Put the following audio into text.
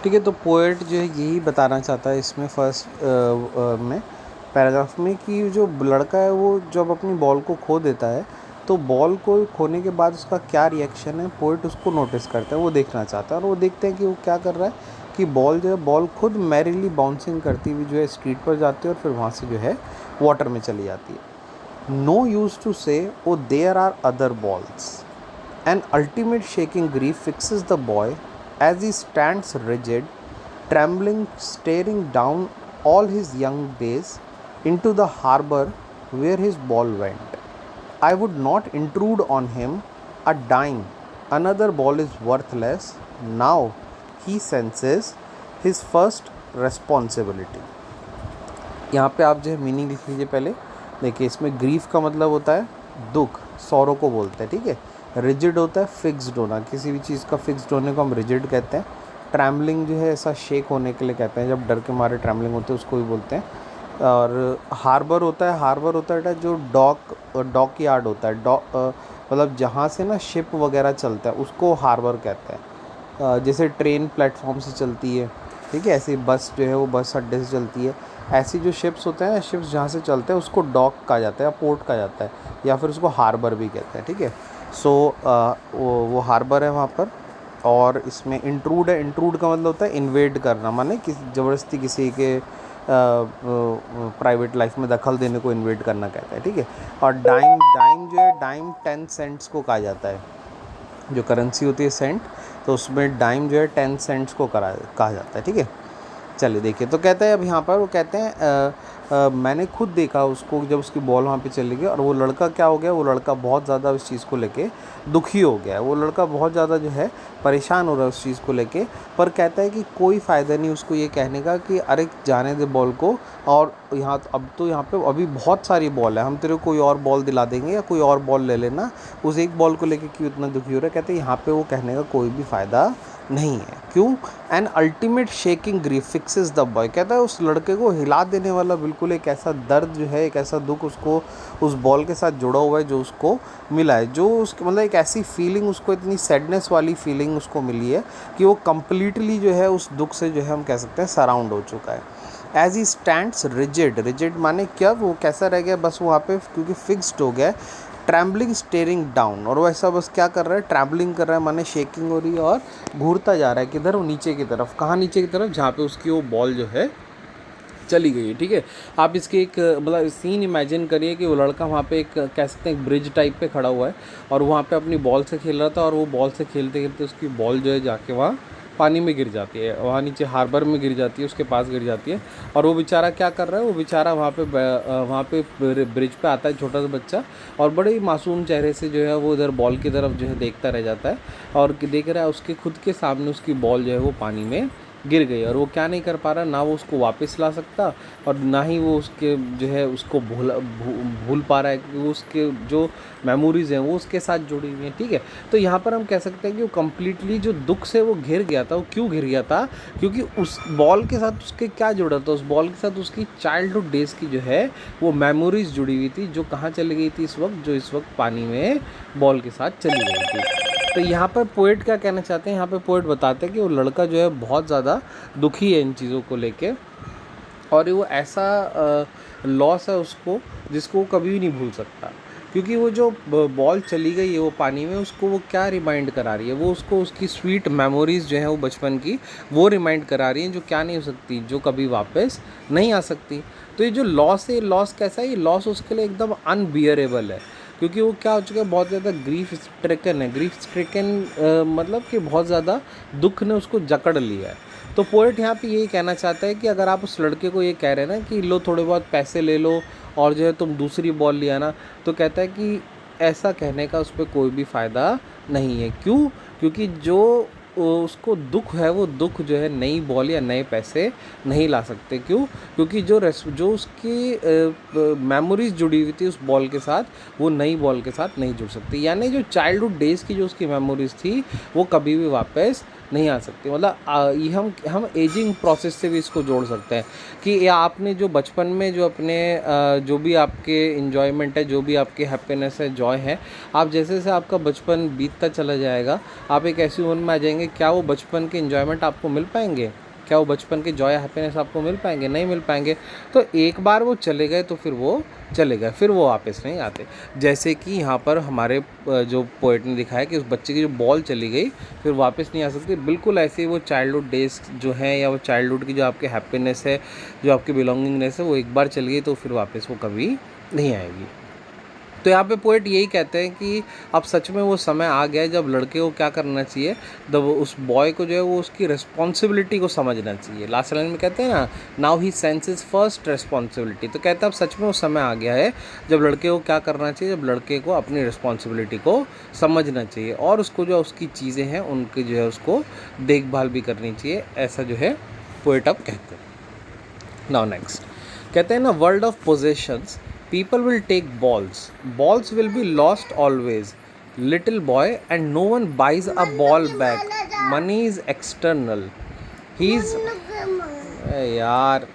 ठीक है, तो पोएट जो है यही बताना चाहता है इसमें फर्स्ट में पैराग्राफ में कि जो लड़का है वो जब अपनी बॉल को खो देता है तो बॉल को खोने के बाद उसका क्या रिएक्शन है, पोएट उसको नोटिस करता है, वो देखना चाहता है। और वो देखते हैं कि वो क्या कर रहा है कि बॉल जो है, बॉल खुद मैरिली बाउंसिंग करती हुई जो है स्ट्रीट पर जाती है और फिर वहाँ से जो है वाटर में चली जाती है। No use to say oh there are other balls. An ultimate shaking grief fixes the boy as he stands rigid, trembling, staring down all his young days into the harbor where his ball went. I would not intrude on him a dime. Another ball is worthless. Now he senses his first responsibility. यहाँ पे आप जो है meaning लिख लीजिए पहले। देखिए, इसमें ग्रीफ का मतलब होता है दुख, सौरों को बोलते हैं, ठीक है। रिजिड होता है फिक्स्ड होना, किसी भी चीज़ का फिक्स्ड होने को हम रिजिड कहते हैं। ट्रैम्बलिंग जो है ऐसा शेक होने के लिए कहते हैं, जब डर के मारे ट्रैम्बलिंग होते हैं उसको भी बोलते हैं। और हार्बर होता है जो डॉक यार्ड होता है, मतलब जहाँ से ना शिप वगैरह चलता है उसको हार्बर कहते हैं। जैसे ट्रेन प्लेटफॉर्म से चलती है, ठीक है, ऐसे बस जो है वो बस अड्डे से चलती है। ऐसी जो शिप्स होते हैं, शिप्स जहाँ से चलते हैं उसको डॉक कहा जाता है या पोर्ट कहा जाता है, या फिर उसको हार्बर भी कहते हैं, ठीक है। सो वो हार्बर है वहाँ पर। और इसमें इंट्रूड है, इंट्रूड का मतलब होता है इन्वेड करना, माने किसी ज़बरदस्ती किसी के प्राइवेट लाइफ में दखल देने को इन्वेड करना कहता है, ठीक है। और डाइम जो है, डाइम 10 सेंट्स को कहा जाता है, जो करेंसी होती है सेंट, तो उसमें डाइम जो है 10 सेंट्स को कहा जाता है, ठीक है। चलिए देखिए, तो कहते हैं अब यहाँ पर वो कहते हैं मैंने खुद देखा उसको जब उसकी बॉल वहाँ पे चली गई, और वो लड़का क्या हो गया, वो लड़का बहुत ज़्यादा उस चीज़ को लेके दुखी हो गया है। वो लड़का बहुत ज़्यादा जो है परेशान हो रहा है उस चीज़ को लेके, पर कहता है कि कोई फ़ायदा नहीं उसको ये कहने का कि अरे जाने दे बॉल को, और यहाँ पे अभी बहुत सारी बॉल है, हम तेरे को कोई और बॉल दिला देंगे या कोई और बॉल ले लेना, उस एक बॉल को लेके क्यों इतना दुखी हो रहा है। कहते हैं यहाँ पे वो कहने का कोई भी फ़ायदा नहीं है। क्यों? An ultimate shaking grief fixes the boy. कहता है उस लड़के को हिला देने वाला बिल्कुल एक ऐसा दर्द जो है, एक ऐसा दुख उसको उस बॉल के साथ जुड़ा हुआ है जो उसको मिला है, जो उसके मतलब एक ऐसी फीलिंग उसको, इतनी सैडनेस वाली फीलिंग उसको मिली है कि वो कम्प्लीटली जो है उस दुख से जो है हम कह सकते हैं सराउंड हो चुका है। As he stands rigid, rigid माने क्या, वो कैसा रह गया बस वहाँ पे, क्योंकि फिक्स्ड हो गया है। ट्रैम्बलिंग स्टेयरिंग डाउन, और वो ऐसा बस क्या कर रहा है, ट्रैम्बलिंग कर रहा है, माने शेकिंग हो रही है और घूरता जा रहा है किधर, वो नीचे की तरफ। कहाँ नीचे की तरफ? जहाँ पे उसकी वो बॉल जो है चली गई है, ठीक है। आप इसके एक मतलब सीन इमेजिन करिए कि वो लड़का वहाँ पे एक कह सकते हैं एक ब्रिज टाइप पे खड़ा हुआ है और वहाँ पे अपनी बॉल से खेल रहा था, और वो बॉल से खेलते खेलते उसकी बॉल जो है जाके वहाँ पानी में गिर जाती है, वहाँ नीचे हार्बर में गिर जाती है, उसके पास गिर जाती है। और वो बेचारा क्या कर रहा है, वो बेचारा वहाँ पे ब्रिज पे आता है छोटा सा बच्चा, और बड़े ही मासूम चेहरे से जो है वो इधर बॉल की तरफ जो है देखता रह जाता है, और देख रहा है उसके खुद के सामने उसकी बॉल जो है वो पानी में गिर गई, और वो क्या नहीं कर पा रहा, ना वो उसको वापस ला सकता और ना ही वो उसके जो है उसको भूल पा रहा है, क्योंकि वो उसके जो मेमोरीज़ हैं वो उसके साथ जुड़ी हुई हैं, ठीक है। तो यहाँ पर हम कह सकते हैं कि वो कम्प्लीटली जो दुख से वो घिर गया था, वो क्यों घिर गया था, क्योंकि उस बॉल के साथ उसके क्या जुड़ा था, उस बॉल के साथ उसकी चाइल्डहुड डेज़ की जो है वो मेमोरीज़ जुड़ी हुई थी, जो कहाँ चली गई थी इस वक्त, जो इस वक्त पानी में बॉल के साथ चली गई थी। तो यहाँ पर पोएट क्या कहना चाहते हैं, यहाँ पे पोएट बताते हैं कि वो लड़का जो है बहुत ज़्यादा दुखी है इन चीज़ों को लेके, और वो ऐसा लॉस है उसको जिसको वो कभी भी नहीं भूल सकता, क्योंकि वो जो बॉल चली गई है वो पानी में, उसको वो क्या रिमाइंड करा रही है, वो उसको उसकी स्वीट मेमोरीज़ जो है वो बचपन की वो रिमाइंड करा रही हैं, जो क्या नहीं हो सकती, जो कभी वापस नहीं आ सकती। तो ये जो लॉस है, लॉस कैसा है, ये लॉस उसके लिए एकदम अनबियरेबल है, क्योंकि वो क्या हो चुका है, बहुत ज़्यादा ग्रीफ स्ट्रिकन है। ग्रीफ स्ट्रिकन मतलब कि बहुत ज़्यादा दुख ने उसको जकड़ लिया है। तो पोएट यहाँ पे यही कहना चाहता है कि अगर आप उस लड़के को ये कह रहे हैं ना कि लो थोड़े बहुत पैसे ले लो और जो है तुम दूसरी बॉल ले आना, तो कहता है कि ऐसा कहने का उस पर कोई भी फ़ायदा नहीं है। क्यों? क्योंकि जो उसको दुख है, वो दुख जो है नई बॉल या नए पैसे नहीं ला सकते। क्यों? क्योंकि जो उसकी मेमोरीज जुड़ी हुई थी उस बॉल के साथ, वो नई बॉल के साथ नहीं जुड़ सकती। यानी जो चाइल्डहुड डेज़ की जो उसकी मेमोरीज थी वो कभी भी वापस नहीं आ सकती। मतलब ये हम एजिंग प्रोसेस से भी इसको जोड़ सकते हैं कि या आपने जो बचपन में जो अपने जो भी आपके इन्जॉयमेंट है, जो भी आपके हैप्पीनेस है, जॉय है, आप जैसे जैसे आपका बचपन बीतता चला जाएगा, आप एक ऐसी उम्र में आ जाएंगे, क्या वो बचपन के इन्जॉयमेंट आपको मिल पाएंगे? क्या वो बचपन के जॉय हैप्पीनेस आपको मिल पाएंगे? नहीं मिल पाएंगे। तो एक बार वो चले गए तो फिर वो चले गए, फिर वो वापस नहीं आते। जैसे कि यहाँ पर हमारे जो पोएट ने दिखाया कि उस बच्चे की जो बॉल चली गई फिर वापस नहीं आ सकती, बिल्कुल ऐसे ही वो चाइल्डहुड डेज जो हैं या वो चाइल्डहुड की जो आपकी हैप्पीनेस है, जो आपकी बिलोंगिंगनेस है, वो एक बार चली गई तो फिर वापस वो कभी नहीं आएगी। तो यहाँ पे पोएट यही कहते हैं कि अब सच में वो समय आ गया है जब लड़के को क्या करना चाहिए, जब उस बॉय को जो है वो उसकी रिस्पॉन्सिबिलिटी को समझना चाहिए। लास्ट लाइन में कहते हैं ना, now he senses first responsibility. तो कहते हैं अब सच में वो समय आ गया है जब लड़के को क्या करना चाहिए, जब लड़के को अपनी रिस्पॉन्सिबिलिटी को समझना चाहिए और उसको जो उसकी चीज़ें हैं उनकी जो है उसको देखभाल भी करनी चाहिए। ऐसा जो है पोएट अब कहते हैं। नाउ नेक्स्ट कहते हैं ना, world of possessions people will take balls will be lost always, little boy, and no one buys a ball back, money is external, he's यार